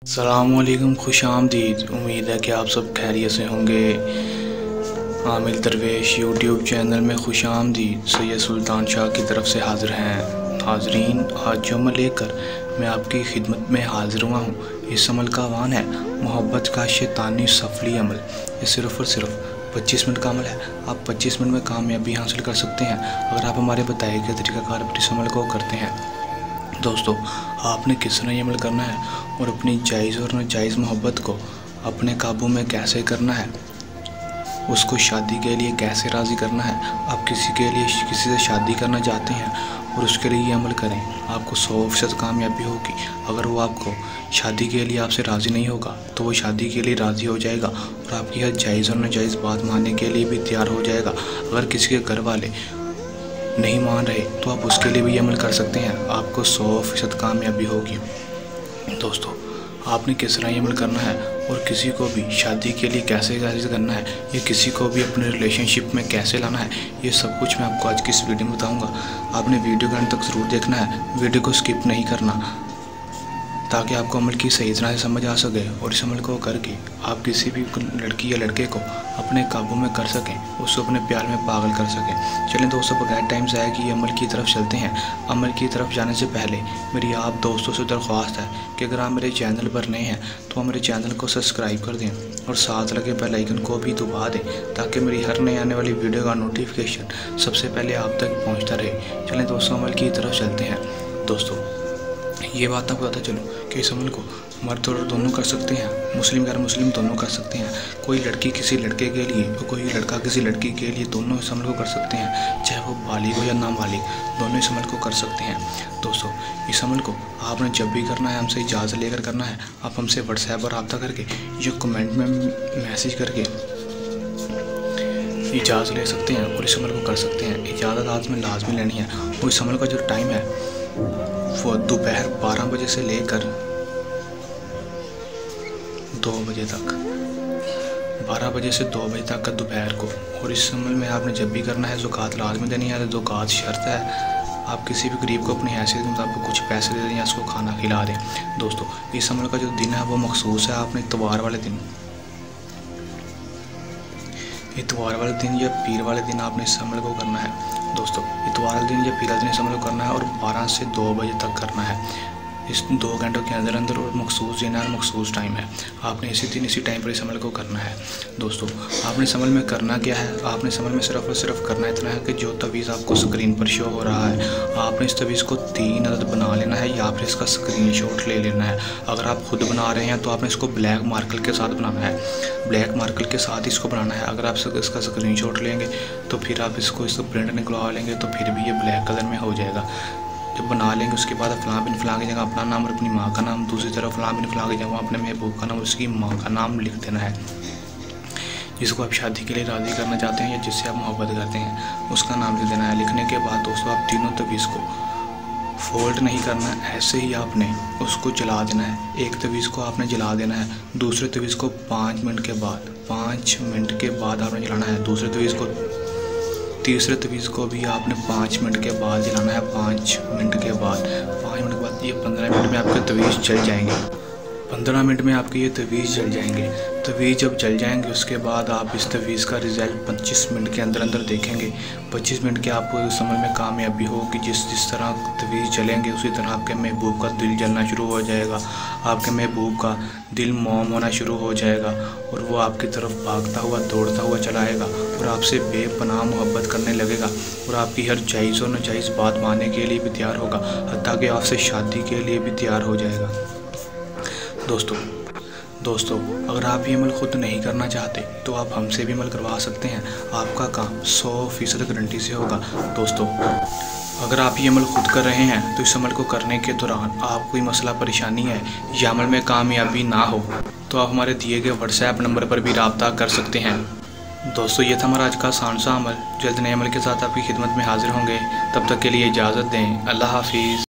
अस्सलामुअलैकुम, खुश आमदीद। उम्मीद है कि आप सब खैरियत से होंगे। आमिर दरवेश यूट्यूब चैनल में खुश आमदीद। सैयद सुल्तान शाह की तरफ से हाज़िर हैं। नाज़रीन, आज जो अमल लेकर मैं आपकी खिदमत में हाज़िर हुआ हूँ, इस अमल का आह्वान है मोहब्बत का शैतानी सफली अमल। ये सिर्फ़ और सिर्फ 25 मिनट का अमल है। आप 25 मिनट में कामयाबी हासिल कर सकते हैं अगर आप हमारे बताए गए तरीक़ाकार पर इस अमल को करते हैं। दोस्तों, आपने किस तरह ये अमल करना है और अपनी जायज़ और नाजायज़ मोहब्बत को अपने काबू में कैसे करना है, उसको शादी के लिए कैसे राज़ी करना है। आप किसी से शादी करना चाहते हैं और उसके लिए ये अमल करें, आपको 100% कामयाबी होगी। अगर वो आपको शादी के लिए आपसे राज़ी नहीं होगा तो वो शादी के लिए राज़ी हो जाएगा और आपकी हर जायज़ और नाजायज़ बात मानने के लिए भी तैयार हो जाएगा। अगर किसी के घर वाले नहीं मान रहे तो आप उसके लिए भी ये अमल कर सकते हैं, आपको 100% कामयाबी होगी। दोस्तों, आपने किस तरह ये अमल करना है और किसी को भी शादी के लिए कैसे करना है, या किसी को भी अपने रिलेशनशिप में कैसे लाना है, ये सब कुछ मैं आपको आज की इस वीडियो में बताऊंगा। आपने वीडियो के अंत तक ज़रूर देखना है, वीडियो को स्किप नहीं करना, ताकि आपको अमल की सही तरह से समझ आ सके और इस अमल को करके आप किसी भी लड़की या लड़के को अपने काबू में कर सकें, उसको अपने प्यार में पागल कर सकें। चलें दोस्तों, बगैर टाइम ज़ाया किए अमल की तरफ चलते हैं। अमल की तरफ जाने से पहले मेरी आप दोस्तों से दरख्वास्त है कि अगर आप मेरे चैनल पर नए हैं तो मेरे चैनल को सब्सक्राइब कर दें और साथ लगे बेल आइकन को भी दबा दें, ताकि मेरी हर नई आने वाली वीडियो का नोटिफिकेशन सबसे पहले आप तक पहुँचता रहे। चलें दोस्तों, अमल की तरफ चलते हैं। दोस्तों, ये बात आपको पता चलो कि इस अमल को मर्द और दोनों कर सकते हैं, मुस्लिम गैर मुस्लिम दोनों कर सकते हैं। कोई लड़की किसी लड़के के लिए और कोई लड़का किसी लड़की के लिए, दोनों इस अमल को कर सकते हैं, चाहे वो बालिग हो या नाबालिग, दोनों इस अमल को कर सकते हैं। दोस्तों, इस अमल को आपने जब भी करना है हमसे इजाज़त लेकर करना है। आप हमसे व्हाट्सएप पर रब्ता करके या कमेंट में मैसेज करके इजाज़त ले सकते हैं और इस अमल को कर सकते हैं। इजाज़त आज में लाजमी लेनी है और इस अमल का जो टाइम है वो दोपहर 12 बजे से लेकर 2 बजे तक, 12 बजे से 2 बजे तक का दोपहर को। और इस अमल में आपने जब भी करना है ज़कात लाजमी देनी है। ज़कात शर्त है, आप किसी भी गरीब को अपनी हैसियत के मुताबिक कुछ पैसे दे दें या उसको खाना खिला दें। दोस्तों, इस अमल का जो दिन है वो मखसूस है। आपने इतवार वाले दिन या पीर वाले दिन आपने इस अमल को करना है। दोस्तों, इतवार वाले दिन या पीर वाले दिन इस अमल को करना है और 12 से 2 बजे तक करना है। इस 2 घंटों के अंदर अंदर और मखसूस दिन और मखसूस टाइम है। आपने इसी टाइम पर इस अमल को करना है। दोस्तों, आपने इस अमल में करना क्या है? आपने इस अमल में सिर्फ और सिर्फ करना इतना है कि जो तवीज़ आपको स्क्रीन पर शो हो रहा है, आपने इस तवीज़ को 3 अदद बना लेना है या फिर इसका स्क्रीनशॉट ले लेना है। अगर आप खुद बना रहे हैं तो आपने इसको ब्लैक मार्कर के साथ बनाना है, ब्लैक मार्कर के साथ इसको बनाना है। अगर आप इसका स्क्रीनशॉट लेंगे तो फिर आप इसको प्रिंट निकलवा लेंगे तो फिर भी ये ब्लैक कलर में हो जाएगा। जब बना लेंगे उसके बाद फ़लाँ बिन फ़लाँ की जगह अपना नाम और अपनी माँ का नाम, दूसरी तरफ फ़लाँ बिन फ़लाँ की जगह अपने महबूब का नाम और उसकी माँ का नाम लिख देना है। जिसको आप शादी के लिए राज़ी करना चाहते हैं या जिससे आप मोहब्बत करते हैं उसका नाम लिख देना है। लिखने के बाद दोस्तों, आप तीनों तवीज़ को फोल्ड नहीं करना है, ऐसे ही आपने उसको जला देना है। एक तवीज़ को आपने जला देना है, दूसरे तवीज़ को 5 मिनट के बाद आपने जलाना है। दूसरे तवीज़ को, तीसरे तवीज़ को भी आपने 5 मिनट के बाद जलाना है। 5 मिनट के बाद ये 15 मिनट में आपके तवीज़ जल जाएंगे। 15 मिनट में आपके ये तवीज़ जल जाएंगे। तवीज़ जब जल जाएंगे उसके बाद आप इस तवीज़ का रिज़ल्ट 25 मिनट के अंदर अंदर देखेंगे। 25 मिनट के आपको इस अमल में कामयाबी होगी। जिस तरह तवीज़ जलेंगे उसी तरह आपके महबूब का दिल जलना शुरू हो जाएगा, आपके महबूब का दिल मौम होना शुरू हो जाएगा और वो आपकी तरफ भागता हुआ दौड़ता हुआ चला आएगा और आपसे बेपनाह मोहब्बत करने लगेगा और आपकी हर जायज़ और नाजायज़ बात मानने के लिए भी तैयार होगा, हत्ता कि आपसे शादी के लिए भी तैयार हो जाएगा। दोस्तों, अगर आप ये अमल खुद नहीं करना चाहते तो आप हमसे भी अमल करवा सकते हैं। आपका काम 100% गारंटी से होगा। दोस्तों, अगर आप ये अमल खुद कर रहे हैं तो इस अमल को करने के दौरान आप कोई मसला परेशानी है या अमल में कामयाबी ना हो तो आप हमारे दिए गए व्हाट्सएप नंबर पर भी रब्ता कर सकते हैं। दोस्तों, ये था हमारा आज का आसान सा अमल। जल्द नए अमल के साथ आपकी खिदमत में हाजिर होंगे। तब तक के लिए इजाज़त दें। अल्लाह हाफिज़।